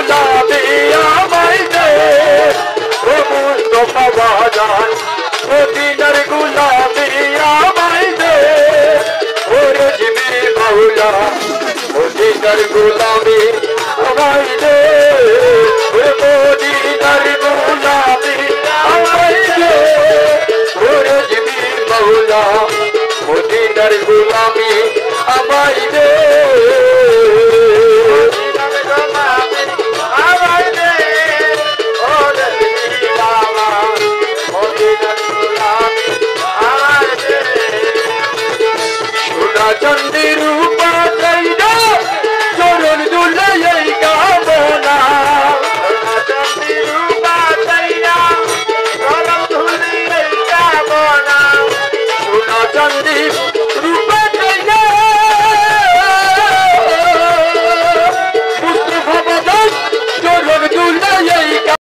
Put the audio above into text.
গুলামি আমায় দে ও মুস্তফা বাজান মদিনার গুলামি আমায় দে ওরে জিবরিল মাওলা মদিনার গুলামি আমায় দে ওরে মদিনার গুলামি আমায় দে ওরে জিবরিল মাওলা মদিনার গুলামি আমায় দে